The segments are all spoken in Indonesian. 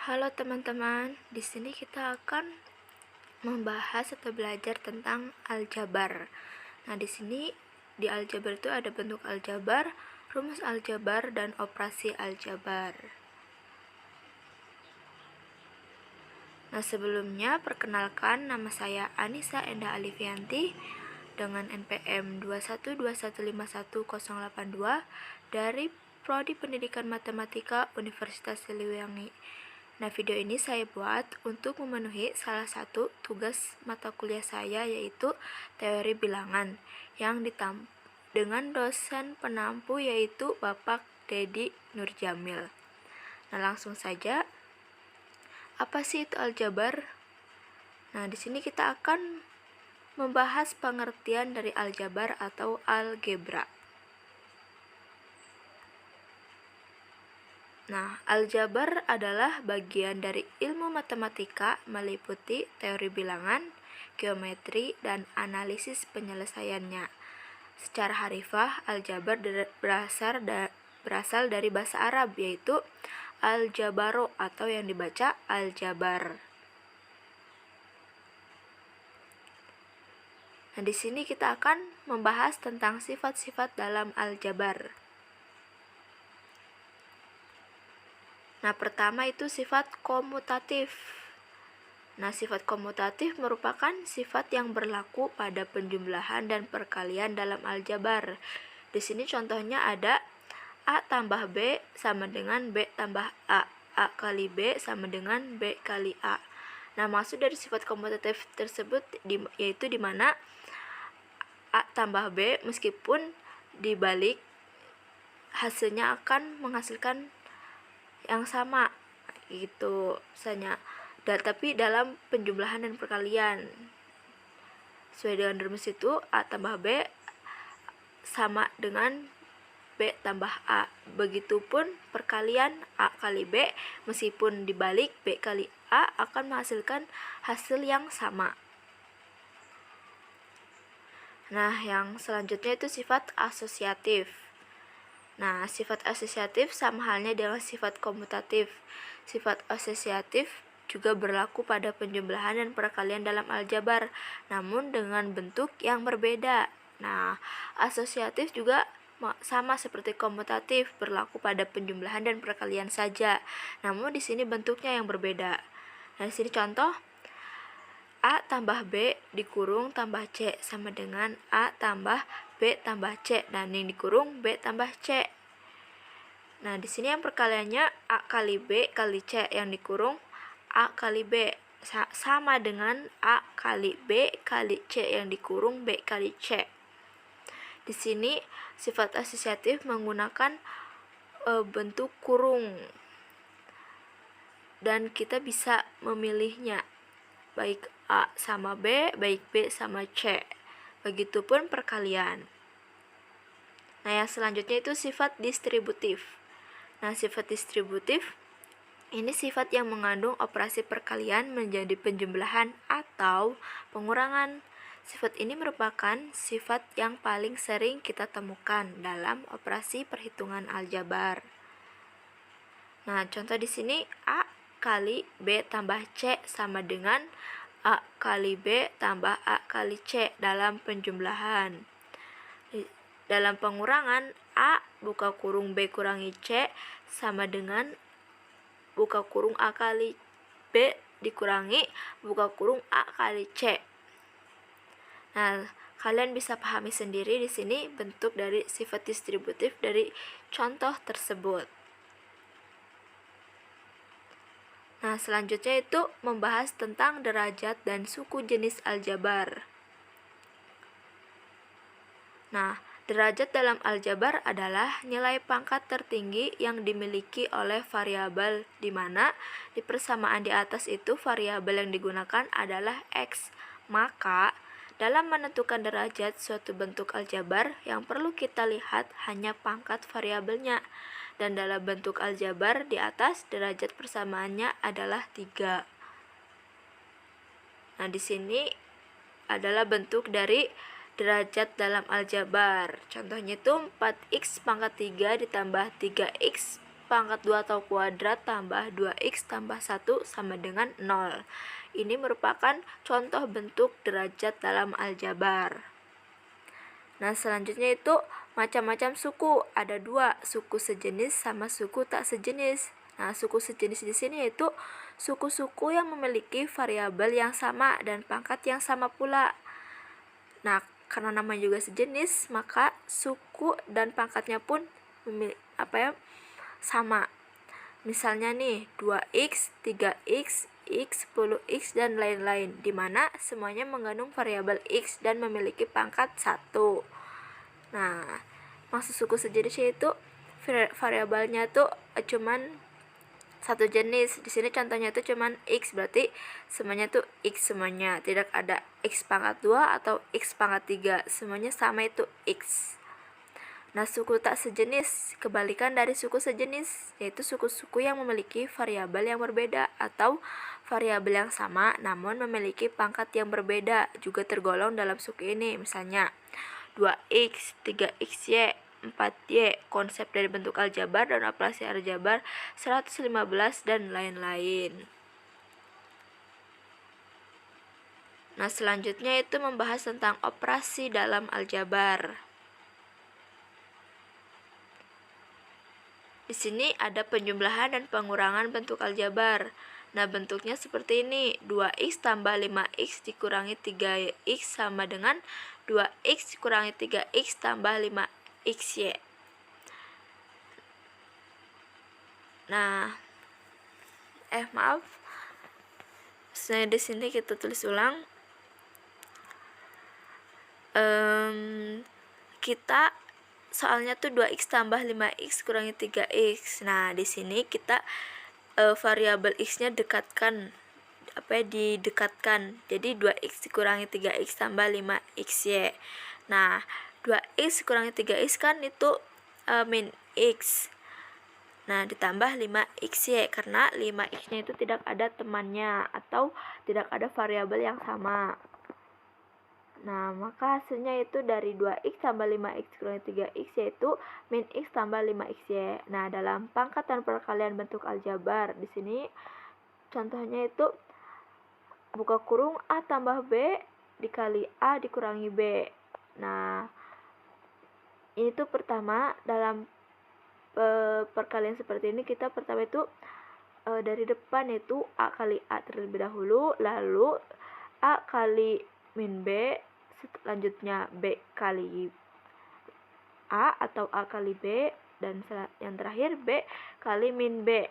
Halo teman-teman, di sini kita akan membahas atau belajar tentang aljabar. Nah, di sini di aljabar itu ada bentuk aljabar, rumus aljabar, dan operasi aljabar. Nah, sebelumnya perkenalkan, nama saya Anissa Endah Alifianti dengan NPM 212151082 dari Prodi Pendidikan Matematika Universitas Siliwangi. Nah, video ini saya buat untuk memenuhi salah satu tugas mata kuliah saya, yaitu teori bilangan, yang dengan dosen penampu yaitu Bapak Dedi Nurjamil. Nah, langsung saja. Apa sih itu aljabar? Nah, di sini kita akan membahas pengertian dari aljabar atau algebra. Nah, aljabar adalah bagian dari ilmu matematika meliputi teori bilangan, geometri, dan analisis penyelesaiannya. Secara harfiah, aljabar berasal dari bahasa Arab, yaitu aljabaro atau yang dibaca aljabar. Nah, di sini kita akan membahas tentang sifat-sifat dalam aljabar. Nah, pertama itu sifat komutatif. Nah, sifat komutatif merupakan sifat yang berlaku pada penjumlahan dan perkalian dalam aljabar. Di sini contohnya ada A tambah B sama dengan B tambah A. A kali B sama dengan B kali A. Nah, maksud dari sifat komutatif tersebut yaitu di mana A tambah B meskipun dibalik hasilnya akan menghasilkan yang sama gitu misalnya, tapi dalam penjumlahan dan perkalian sesuai dengan rumus itu A tambah B sama dengan B tambah A. Begitupun perkalian A kali B meskipun dibalik B kali A akan menghasilkan hasil yang sama. Nah, yang selanjutnya itu sifat asosiatif. Nah, sifat asosiatif sama halnya dengan sifat komutatif. Sifat asosiatif juga berlaku pada penjumlahan dan perkalian dalam aljabar, namun dengan bentuk yang berbeda. Nah, asosiatif juga sama seperti komutatif, berlaku pada penjumlahan dan perkalian saja, namun di sini bentuknya yang berbeda. Nah, di sini contoh A tambah B dikurung tambah C sama dengan A tambah B tambah C, dan yang dikurung B tambah C. Nah, di sini yang perkaliannya A kali B kali C, yang dikurung A kali B sama dengan A kali B kali C, yang dikurung B kali C. Di sini sifat asosiatif menggunakan bentuk kurung, dan kita bisa memilihnya baik A sama B, baik B sama C. Begitupun perkalian. Nah, yang selanjutnya itu sifat distributif. Nah, sifat distributif ini sifat yang mengandung operasi perkalian menjadi penjumlahan atau pengurangan. Sifat ini merupakan sifat yang paling sering kita temukan dalam operasi perhitungan aljabar. Nah, contoh di sini A kali B tambah C sama dengan A kali B tambah A kali C dalam penjumlahan. Dalam pengurangan, A buka kurung B kurangi C sama dengan buka kurung A kali B dikurangi buka kurung A kali C. Nah, kalian bisa pahami sendiri di sini bentuk dari sifat distributif dari contoh tersebut. Nah, selanjutnya itu membahas tentang derajat dan suku jenis aljabar. Nah, derajat dalam aljabar adalah nilai pangkat tertinggi yang dimiliki oleh variabel, di mana di persamaan di atas itu variabel yang digunakan adalah X. Maka, dalam menentukan derajat suatu bentuk aljabar, yang perlu kita lihat hanya pangkat variabelnya. Dan dalam bentuk aljabar di atas, derajat persamaannya adalah 3. Nah, di sini adalah bentuk dari derajat dalam aljabar. Contohnya itu 4x pangkat 3 ditambah 3x pangkat 2 atau kuadrat tambah 2x tambah 1 sama dengan 0. Ini merupakan contoh bentuk derajat dalam aljabar. Nah, selanjutnya itu macam-macam suku. Ada 2, suku sejenis sama suku tak sejenis. Nah, suku sejenis di sini yaitu suku-suku yang memiliki variabel yang sama dan pangkat yang sama pula. Nah, karena namanya juga sejenis, maka suku dan pangkatnya pun sama. Misalnya nih, 2x, 3x, x, 10x, dan lain-lain, di mana semuanya mengandung variabel x dan memiliki pangkat 1. Nah, maksud suku sejenis itu variabelnya tuh cuman satu jenis. Di sini contohnya tuh cuman x, berarti semuanya tuh x semuanya. Tidak ada x pangkat 2 atau x pangkat 3. Semuanya sama itu x. Nah, suku tak sejenis kebalikan dari suku sejenis, yaitu suku-suku yang memiliki variabel yang berbeda atau variabel yang sama namun memiliki pangkat yang berbeda juga tergolong dalam suku ini. Misalnya 2x, 3xy, 4y, konsep dari bentuk aljabar dan operasi aljabar 115 dan lain-lain. Nah, selanjutnya itu membahas tentang operasi dalam aljabar. Di sini ada penjumlahan dan pengurangan bentuk aljabar. Nah, bentuknya seperti ini. 2x tambah 5x dikurangi 3x sama dengan 2x kurangi 3x tambah 5xy. Nah, maaf. Di sini kita tulis ulang. Kita soalnya tuh 2x tambah 5x kurangi 3x. Nah, di sini kita variabel x-nya didekatkan. Jadi 2x dikurangi 3x tambah 5xy. Nah, 2x kurangi 3x kan itu min x. Nah, ditambah 5xy karena 5x-nya itu tidak ada temannya atau tidak ada variabel yang sama. Nah, maka hasilnya itu dari 2x tambah 5x kurangi 3x yaitu min x tambah 5xy. Nah, dalam pangkat dan perkalian bentuk aljabar, di sini contohnya itu buka kurung A tambah B dikali A dikurangi B. Nah, ini tuh pertama dalam perkalian seperti ini kita pertama itu dari depan itu A kali A terlebih dahulu, lalu A kali min B, selanjutnya B kali A atau A kali B, dan yang terakhir B kali min B.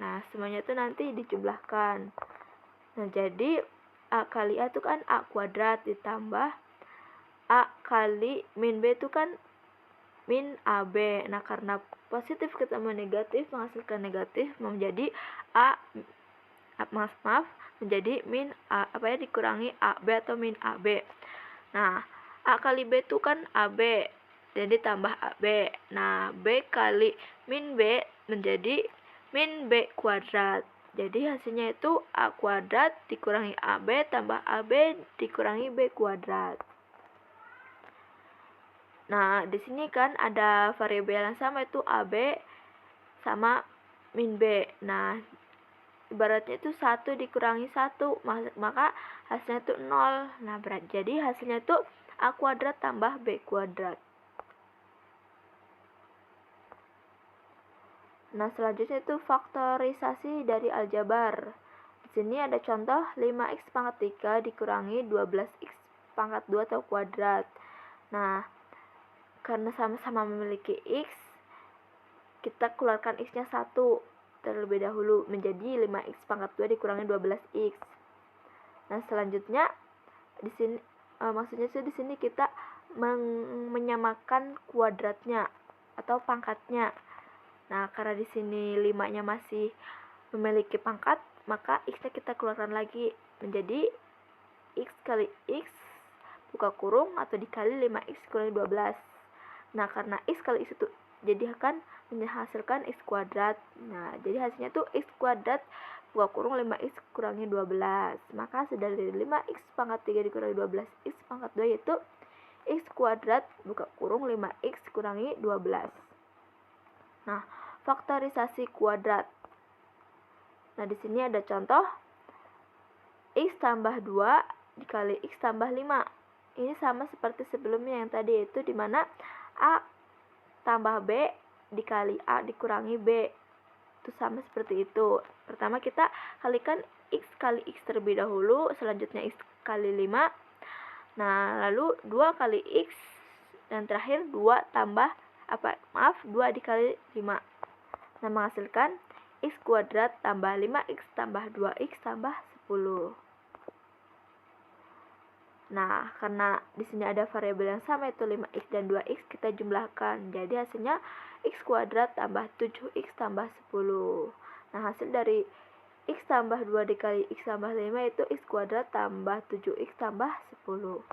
Nah, semuanya itu nanti dijumlahkan. Nah, jadi A kali A itu kan A kuadrat ditambah A kali min B itu kan min AB. Nah, karena positif ketemu negatif menghasilkan negatif, menjadi menjadi min dikurangi AB atau min AB. Nah, A kali B itu kan AB, jadi tambah AB. Nah, B kali min B menjadi min B kuadrat. Jadi hasilnya itu A kuadrat dikurangi AB tambah AB dikurangi B kuadrat. Nah, di sini kan ada variabel yang sama itu AB sama min B. Nah, ibaratnya itu 1 dikurangi 1, maka hasilnya itu 0. Nah, jadi hasilnya itu A kuadrat tambah B kuadrat. Nah, selanjutnya itu faktorisasi dari aljabar. Di sini ada contoh 5x pangkat 3 dikurangi 12x pangkat 2 atau kuadrat. Nah, karena sama-sama memiliki x, kita keluarkan x-nya 1 terlebih dahulu menjadi 5x pangkat 2 dikurangi 12x. Nah, selanjutnya di sini maksudnya di sini kita menyamakan kuadratnya atau pangkatnya. Nah, karena di sini 5-nya masih memiliki pangkat, maka x-nya kita keluarkan lagi menjadi x kali x buka kurung atau dikali 5x kurangi 12. Nah, karena x kali x itu jadi akan menghasilkan x kuadrat. Nah, jadi hasilnya tuh x kuadrat buka kurung 5x kurangi 12. Maka hasil dari 5x pangkat 3 dikurangi 12x pangkat 2 yaitu x kuadrat buka kurung 5x kurangi 12. Nah, faktorisasi kuadrat. Nah, di sini ada contoh x tambah 2 dikali x tambah 5. Ini sama seperti sebelumnya yang tadi, yaitu dimana a tambah b dikali a dikurangi b. Itu sama seperti itu. Pertama kita kalikan x kali x terlebih dahulu, selanjutnya x kali 5. Nah, lalu 2 kali x, dan terakhir 2 dikali 5. Nah, menghasilkan x kuadrat tambah 5x tambah 2x tambah 10. Nah, karena di sini ada variabel yang sama, yaitu 5x dan 2x, kita jumlahkan. Jadi hasilnya x kuadrat tambah 7x tambah 10. Nah, hasil dari x tambah 2 dikali x tambah 5 itu x kuadrat tambah 7x tambah 10.